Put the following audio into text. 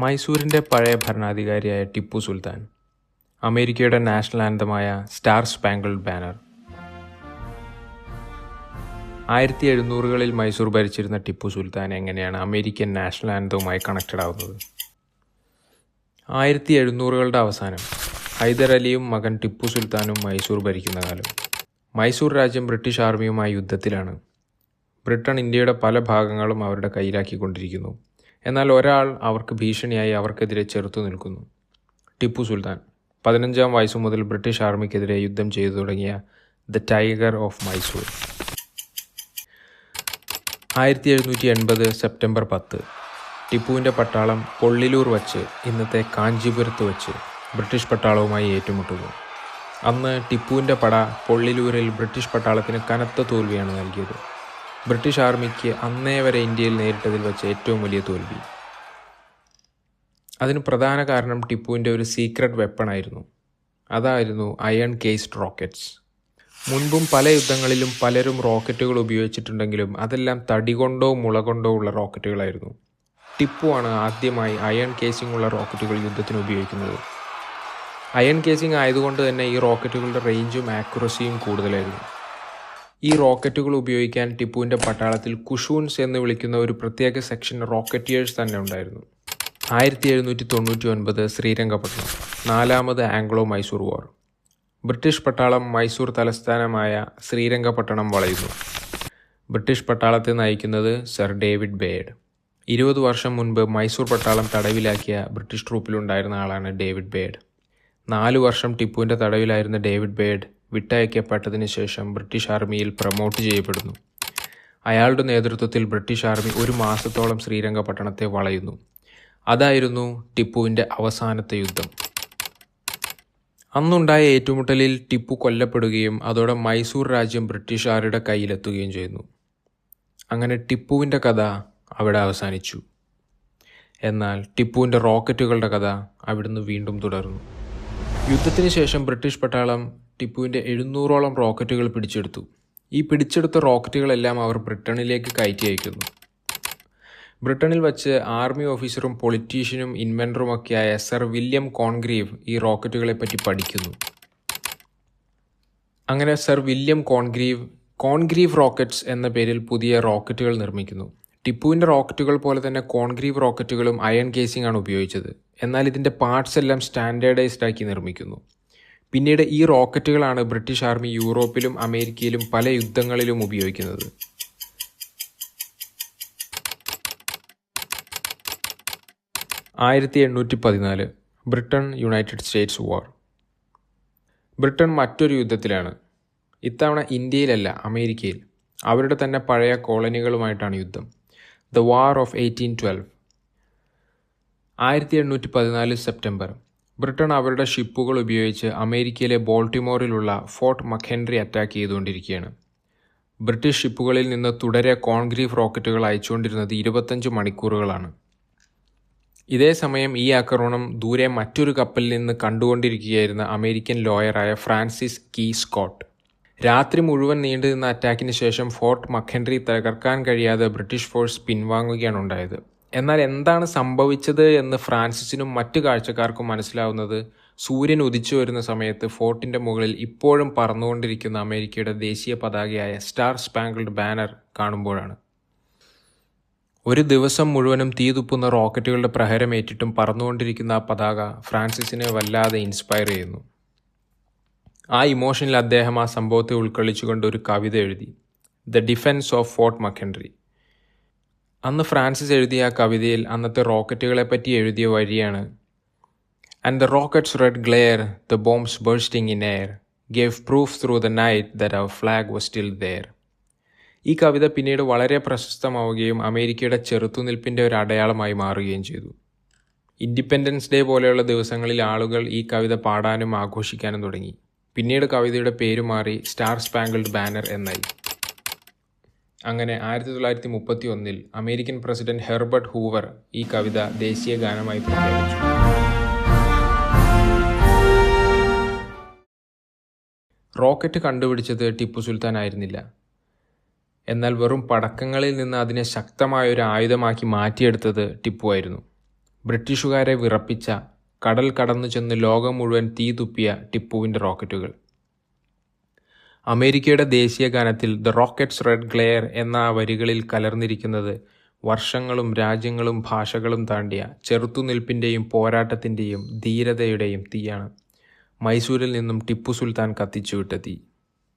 മൈസൂരിൻ്റെ പഴയ ഭരണാധികാരിയായ ടിപ്പു സുൽത്താൻ, അമേരിക്കയുടെ നാഷണൽ ആന്തമായ സ്റ്റാർ സ്പാങ്കിൾഡ് ബാനർ. 1700-കളിൽ മൈസൂർ ഭരിച്ചിരുന്ന ടിപ്പു സുൽത്താൻ എങ്ങനെയാണ് അമേരിക്കൻ നാഷണൽ ആന്തവുമായി കണക്റ്റഡ് ആവുന്നത്? 1700-കളുടെ അവസാനം ഹൈദർ അലിയും മകൻ ടിപ്പു സുൽത്താനും മൈസൂർ ഭരിക്കുന്ന കാലം. മൈസൂർ രാജ്യം ബ്രിട്ടീഷ് ആർമിയുമായി യുദ്ധത്തിലാണ്. ബ്രിട്ടൻ ഇന്ത്യയുടെ പല ഭാഗങ്ങളും അവരുടെ കയ്യിലാക്കിക്കൊണ്ടിരിക്കുന്നു. എന്നാൽ ഒരാൾ അവർക്ക് ഭീഷണിയായി അവർക്കെതിരെ ചെറുത്തു നിൽക്കുന്നു. ടിപ്പു സുൽത്താൻ 15-ാം വയസ്സു മുതൽ ബ്രിട്ടീഷ് ആർമിക്കെതിരെ യുദ്ധം ചെയ്തു തുടങ്ങിയ the tiger of Mysore. 1780 September 10 ടിപ്പുവിൻ്റെ പട്ടാളം പൊള്ളിലൂർ വച്ച്, ഇന്നത്തെ കാഞ്ചീപുരത്ത് വച്ച് ബ്രിട്ടീഷ് പട്ടാളവുമായി ഏറ്റുമുട്ടുന്നു. അന്ന് ടിപ്പുവിൻ്റെ പട പൊള്ളിലൂരിൽ ബ്രിട്ടീഷ് പട്ടാളത്തിന് കനത്ത തോൽവിയാണ് നൽകിയത്. ബ്രിട്ടീഷ് ആർമിക്ക് അന്നേ വരെ ഇന്ത്യയിൽ നേരിട്ടതിൽ വെച്ച് ഏറ്റവും വലിയ തോൽവി. അതിന് പ്രധാന കാരണം ടിപ്പുവിൻ്റെ ഒരു സീക്രട്ട് വെപ്പണായിരുന്നു. അതായിരുന്നു അയൺ കേസ്ഡ് റോക്കറ്റ്സ്. മുൻപും പല യുദ്ധങ്ങളിലും പലരും റോക്കറ്റുകൾ ഉപയോഗിച്ചിട്ടുണ്ടെങ്കിലും അതെല്ലാം തടി കൊണ്ടോ മുള കൊണ്ടോ ഉള്ള റോക്കറ്റുകളായിരുന്നു. ടിപ്പുവാണ് ആദ്യമായി അയൺ കേസിംഗ് ഉള്ള റോക്കറ്റുകൾ യുദ്ധത്തിന് ഉപയോഗിക്കുന്നത്. അയൺ കേസിംഗ് ആയതുകൊണ്ട് തന്നെ ഈ റോക്കറ്റുകളുടെ റേഞ്ചും ആക്യുറസിയും കൂടുതലായിരുന്നു. ഈ റോക്കറ്റുകൾ ഉപയോഗിക്കാൻ ടിപ്പുവിൻ്റെ പട്ടാളത്തിൽ കുഷൂൺസ് എന്ന് വിളിക്കുന്ന ഒരു പ്രത്യേക സെക്ഷൻ റോക്കറ്റിയേഴ്സ് തന്നെ ഉണ്ടായിരുന്നു. 1799 ശ്രീരംഗപട്ടണം, 4ാമത് ആംഗ്ലോ മൈസൂർ വാർ. ബ്രിട്ടീഷ് പട്ടാളം മൈസൂർ തലസ്ഥാനമായ ശ്രീരംഗപട്ടണം വളയുന്നു. ബ്രിട്ടീഷ് പട്ടാളത്തെ നയിക്കുന്നത് സർ ഡേവിഡ് ബേഡ്. 20 വർഷം മുൻപ് മൈസൂർ പട്ടാളം തടവിലാക്കിയ ബ്രിട്ടീഷ് ട്രൂപ്പിലുണ്ടായിരുന്ന ആളാണ് ഡേവിഡ് ബേഡ്. 4 വർഷം ടിപ്പുവിൻ്റെ തടവിലായിരുന്ന ഡേവിഡ് ബേഡ് വിട്ടയക്കപ്പെട്ടതിന് ശേഷം ബ്രിട്ടീഷ് ആർമിയിൽ പ്രൊമോട്ട് ചെയ്യപ്പെടുന്നു. അയാളുടെ നേതൃത്വത്തിൽ ബ്രിട്ടീഷ് ആർമി 1 മാസത്തോളം ശ്രീരംഗപട്ടണത്തെ വളയുന്നു. അതായിരുന്നു ടിപ്പുവിൻ്റെ അവസാനത്തെ യുദ്ധം. അന്നുണ്ടായ ഏറ്റുമുട്ടലിൽ ടിപ്പു കൊല്ലപ്പെടുകയും അതോടെ മൈസൂർ രാജ്യം ബ്രിട്ടീഷുകാരുടെ കയ്യിലെത്തുകയും ചെയ്യുന്നു. അങ്ങനെ ടിപ്പുവിൻ്റെ കഥ അവിടെ അവസാനിച്ചു. എന്നാൽ ടിപ്പുവിൻ്റെ റോക്കറ്റുകളുടെ കഥ അവിടുന്ന് വീണ്ടും തുടർന്നു. യുദ്ധത്തിന് ശേഷം ബ്രിട്ടീഷ് പട്ടാളം ടിപ്പുവിൻ്റെ 700ഓളം റോക്കറ്റുകൾ പിടിച്ചെടുത്തു. ഈ പിടിച്ചെടുത്ത റോക്കറ്റുകളെല്ലാം അവർ ബ്രിട്ടനിലേക്ക് കയറ്റി അയക്കുന്നു. ബ്രിട്ടനിൽ വച്ച് ആർമി ഓഫീസറും പൊളിറ്റീഷ്യനും ഇൻവെൻറ്ററുമൊക്കെയായ സർ വില്യം കോൺഗ്രീവ് ഈ റോക്കറ്റുകളെപ്പറ്റി പഠിക്കുന്നു. അങ്ങനെ സർ വില്യം കോൺഗ്രീവ് റോക്കറ്റ്സ് എന്ന പേരിൽ പുതിയ റോക്കറ്റുകൾ നിർമ്മിക്കുന്നു. ടിപ്പുവിൻ്റെ റോക്കറ്റുകൾ പോലെ തന്നെ കോൺഗ്രീവ് റോക്കറ്റുകളും അയൺ കേസിംഗ് ആണ് ഉപയോഗിച്ചത്. എന്നാൽ ഇതിൻ്റെ പാർട്സ് എല്ലാം സ്റ്റാൻഡേർഡൈസ്ഡ് ആക്കി നിർമ്മിക്കുന്നു. പിന്നീട് ഈ റോക്കറ്റുകളാണ് ബ്രിട്ടീഷ് ആർമി യൂറോപ്പിലും അമേരിക്കയിലും പല യുദ്ധങ്ങളിലും ഉപയോഗിക്കുന്നത്. ബ്രിട്ടൻ യുണൈറ്റഡ് സ്റ്റേറ്റ്സ് വാർ. ബ്രിട്ടൻ മറ്റൊരു യുദ്ധത്തിലാണ്. ഇത്തവണ ഇന്ത്യയിലല്ല, അമേരിക്കയിൽ. അവരുടെ തന്നെ പഴയ കോളനികളുമായിട്ടാണ് യുദ്ധം. The war of 1812. 1814 September Britain അവരുടെ ഷിപ്പുകൾ ഉപയോഗിച്ച് അമേരിക്കയിലെ ബോൾട്ടിമോറിലുള്ള ഫോർട്ട് മക്ഹെൻറി അറ്റാക്ക് ചെയ്തുകൊണ്ടിരിക്കുകയാണ്. ബ്രിട്ടീഷ് ഷിപ്പുകളിൽ നിന്ന് തുടരെ കോൺഗ്രീവ് റോക്കറ്റുകൾ അയച്ചുകൊണ്ടിരുന്നത് 25 മണിക്കൂറുകളാണ്. ഇതേ സമയം ഈ ആക്രമണം ദൂരെ മറ്റൊരു കപ്പലിൽ നിന്ന് കണ്ടുകൊണ്ടിരിക്കുകയായിരുന്ന അമേരിക്കൻ ലോയറായ ഫ്രാൻസിസ് കീ സ്കോട്ട്. രാത്രി മുഴുവൻ നീണ്ടുനിന്ന അറ്റാക്കിന് ശേഷം ഫോർട്ട് മക്ഹെൻറി തകർക്കാൻ കഴിയാതെ ബ്രിട്ടീഷ് ഫോഴ്സ് പിൻവാങ്ങുകയാണ് ഉണ്ടായത്. എന്നാൽ എന്താണ് സംഭവിച്ചത് എന്ന് ഫ്രാൻസിസിനും മറ്റു കാഴ്ചക്കാർക്കും മനസ്സിലാവുന്നത് സൂര്യൻ ഉദിച്ചു വരുന്ന സമയത്ത് ഫോർട്ടിൻ്റെ മുകളിൽ ഇപ്പോഴും പറന്നുകൊണ്ടിരിക്കുന്ന അമേരിക്കയുടെ ദേശീയ പതാകയായ സ്റ്റാർ സ്പാങ്കിൾഡ് ബാനർ കാണുമ്പോഴാണ്. ഒരു ദിവസം മുഴുവനും തീതുപ്പുന്ന റോക്കറ്റുകളുടെ പ്രഹരമേറ്റിട്ടും പറന്നുകൊണ്ടിരിക്കുന്ന ആ പതാക ഫ്രാൻസിസിനെ വല്ലാതെ ഇൻസ്പയർ ചെയ്യുന്നു. ആ ഇമോഷനിൽ അദ്ദേഹം ആ സംഭവത്തെ ഉൾക്കൊള്ളിച്ചുകൊണ്ട് ഒരു കവിത എഴുതി, the defence of Fort McHenry. അന്ന് ഫ്രാൻസിസ് എഴുതിയ ആ കവിതയിൽ അന്നത്തെ റോക്കറ്റുകളെപ്പറ്റി എഴുതിയ വരിയാണ്, and the rockets red glare, the bombs bursting in air, gave proof through the night that our flag was still there. ഈ കവിത പിന്നീട് വളരെ പ്രശസ്തമാവുകയും അമേരിക്കയുടെ ചെറുത്തുനിൽപ്പിൻ്റെ ഒരു അടയാളമായി മാറുകയും ചെയ്തു. ഇൻഡിപെൻഡൻസ് ഡേ പോലെയുള്ള ദിവസങ്ങളിൽ ആളുകൾ ഈ കവിത പാടാനും ആഘോഷിക്കാനും തുടങ്ങി. പിന്നീട് കവിതയുടെ പേര് മാറി സ്റ്റാർ സ്പാങ്കിൾഡ് ബാനർ എന്നായി. അങ്ങനെ 1931 അമേരിക്കൻ പ്രസിഡന്റ് ഹെർബർട്ട് ഹൂവർ ഈ കവിത ദേശീയ ഗാനമായി പ്രഖ്യാപിച്ചു. റോക്കറ്റ് കണ്ടുപിടിച്ചത് ടിപ്പു സുൽത്താൻ ആയിരുന്നില്ല. എന്നാൽ വെറും പടക്കങ്ങളിൽ നിന്ന് അതിനെ ശക്തമായൊരു ആയുധമാക്കി മാറ്റിയെടുത്തത് ടിപ്പുവായിരുന്നു. ബ്രിട്ടീഷുകാരെ വിറപ്പിച്ച, കടൽ കടന്നു ചെന്ന് ലോകം മുഴുവൻ തീ തുപ്പിയ ടിപ്പുവിൻ്റെ റോക്കറ്റുകൾ. അമേരിക്കയുടെ ദേശീയ ഗാനത്തിൽ ദ റോക്കറ്റ്സ് റെഡ് ഗ്ലെയർ എന്ന വരികളിൽ കലർന്നിരിക്കുന്നത് വർഷങ്ങളും രാജ്യങ്ങളും ഭാഷകളും താണ്ടിയ ചെറുത്തുനിൽപ്പിൻ്റെയും പോരാട്ടത്തിൻ്റെയും ധീരതയുടെയും തീയാണ്. മൈസൂരിൽ നിന്നും ടിപ്പു സുൽത്താൻ കത്തിച്ചുവിട്ട തീ.